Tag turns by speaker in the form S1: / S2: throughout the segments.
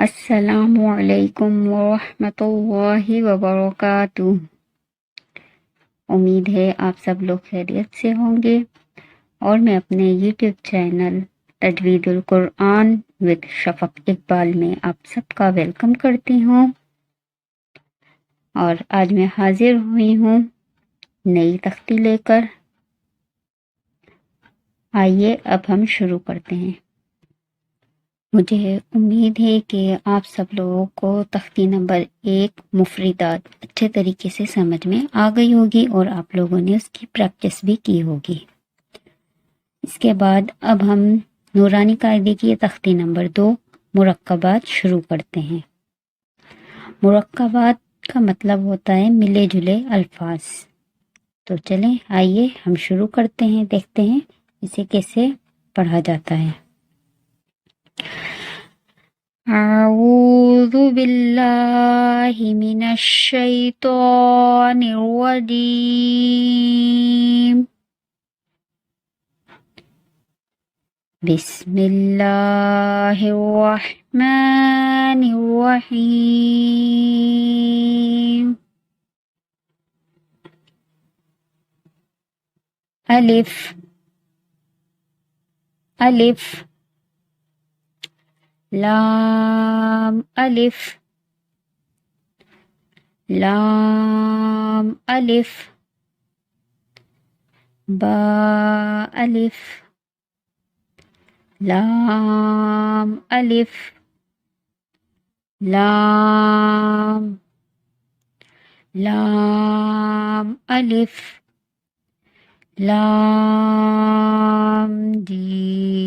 S1: अस्सलामु अलैकुम वरहमतुल्लाहि वबरकातुह। उम्मीद है आप सब लोग खैरियत से होंगे और मैं अपने YouTube channel Tajweedul Quran with Shafaq Iqbal में आप सबका वेलकम करती हूँ। और आज मैं हाजिर हुई हूँ नई तख्ती लेकर। आइए अब हम शुरू करते हैं। मुझे उम्मीद है कि आप सब लोगों को तख्ती नंबर 1 मुफरिदात अच्छे तरीके से समझ में आ गई होगी और आप लोगों ने उसकी प्रैक्टिस भी की होगी। इसके बाद अब हम नूरानी कायदे की तख्ती नंबर 2 मुरक्कबात शुरू करते हैं। मुरक्कबात का मतलब होता है मिले जुले अल्फाज। तो चलें आइए हम शुरू करते हैं, देखते हैं इसे कैसे पढ़ा जाता है। अऊज़ु बिल्लाहि मिनश शैतानिर रजीम। बिस्मिल्लाहिर रहमानिर रहीम। अलिफ अलिफ लाम अलिफ लाम अलिफ बा अलिफ लाम अलिफ लाम लाम अलिफ लाम जीम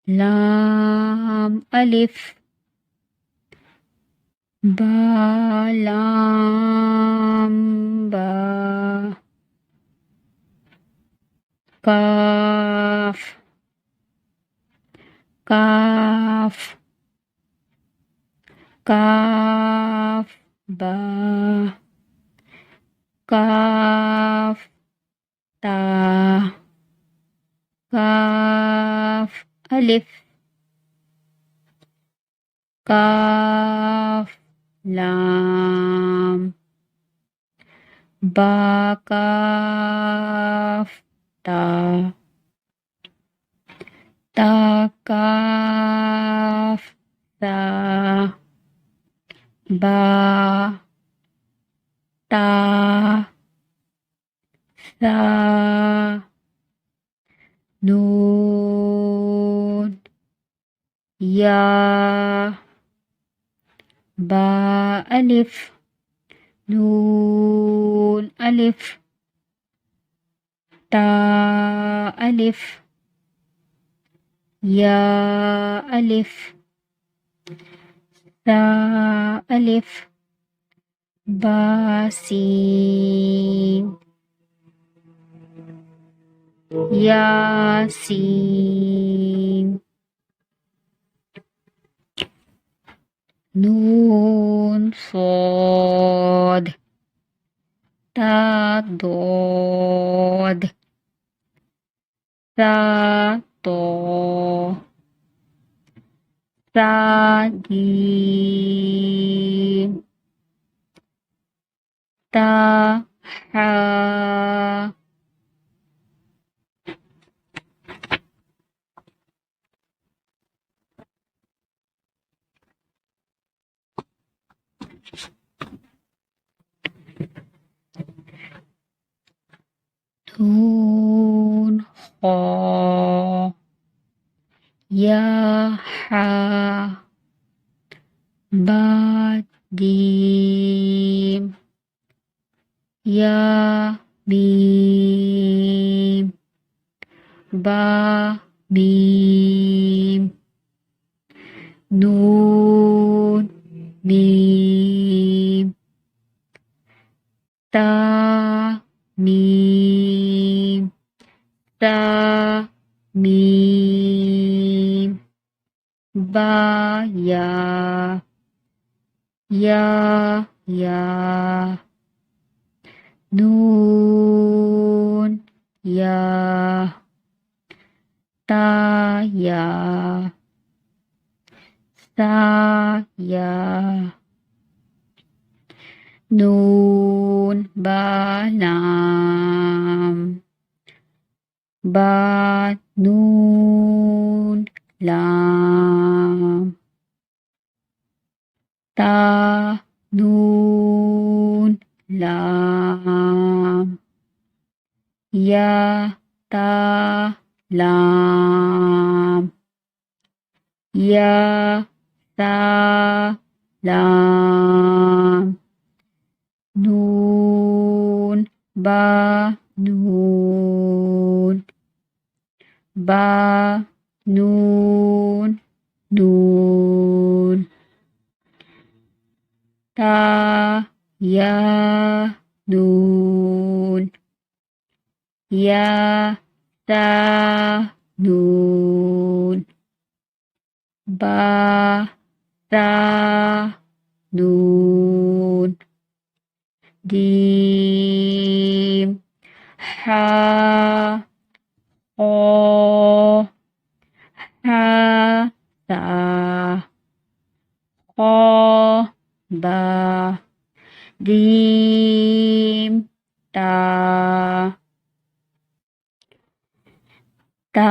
S1: लाम अलिफ बा लाम बा काफ काफ काफ बा काफ ता काफ अलिफ काफ लाम बा काफ ता ता काफ ता बा ता सा नून या बा अलिफ नून अलिफ ता अलिफ या अलिफ सा अलिफ बा सीन यासीन नून सॉद ता दोद सा तो सा जीम ता हा नून खा या हा बा जीम या बीम बा बीम नून मीम ता मीम ता मीम बा या नून या ता या, सा या, नून बा लाम, बा नून लाम, ता नून लाम, या ता लाम, या ता लाम, नून बा नून, बा नून नून, ता या नून, या ता नून, बा ता नून, जीम हा ओ हा ता ओ बा, जीम ता, ता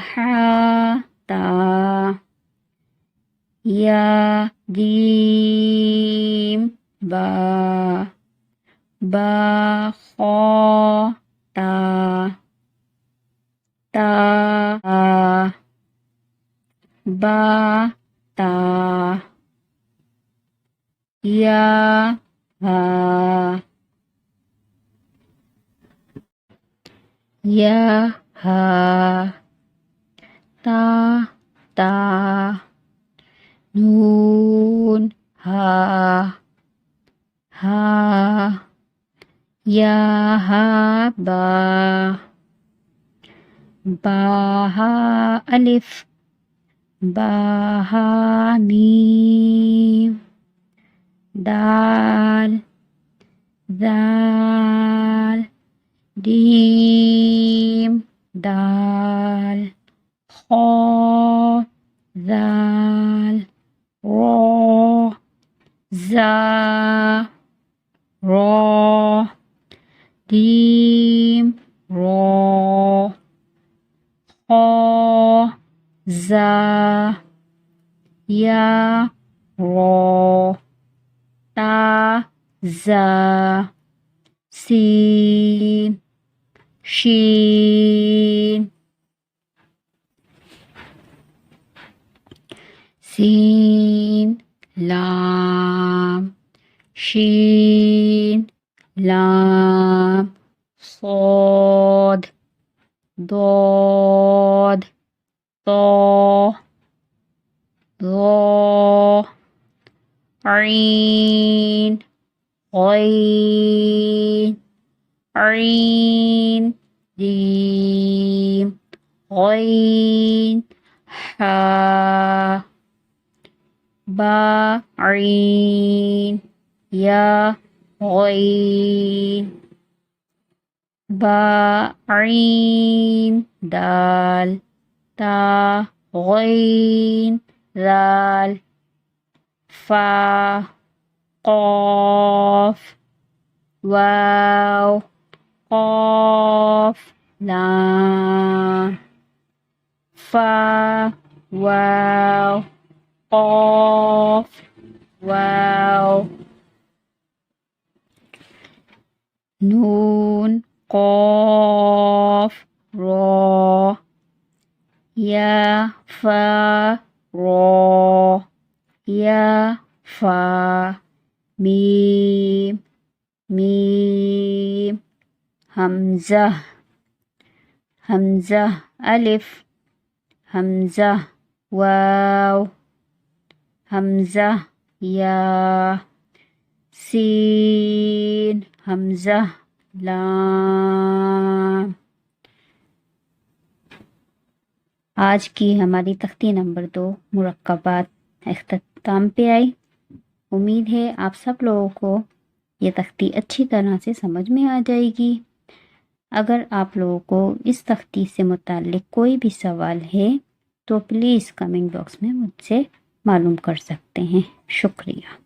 S1: हा ता, या जीम बा, बा खो ता, ता बा ता, या हा, या हा, ता ता, नून हा, हा, या हा बा, बा हा अलिफ, बा हा मीम, दाल, दाल, जीम दाल, खो दाल, रो जा, रो, जीम रो, खो जा, या रो, ता जा, सीन शीन, सीन लाम, शीन लाम, सोद दोद, तो दो, ऐन गैन, ऐन जीम, गैन हा, बा ऐन, या गैन, बा ऐन दाल, ता गैन दाल, फा قاف واو قاف لام، فا واو قاف واو، نون قاف را، या फा रो, या फा मीम, मीम, हमजा, हमजा अलिफ, हमजा वाव, हमजा या, सीन, हमजा लाम। आज की हमारी तख्ती नंबर 2 मुरक्कबात इख्तिताम पे आई। उम्मीद है आप सब लोगों को ये तख्ती अच्छी तरह से समझ में आ जाएगी। अगर आप लोगों को इस तख्ती से मुताल्लिक कोई भी सवाल है तो प्लीज़ कमेंट बॉक्स में मुझसे मालूम कर सकते हैं। शुक्रिया।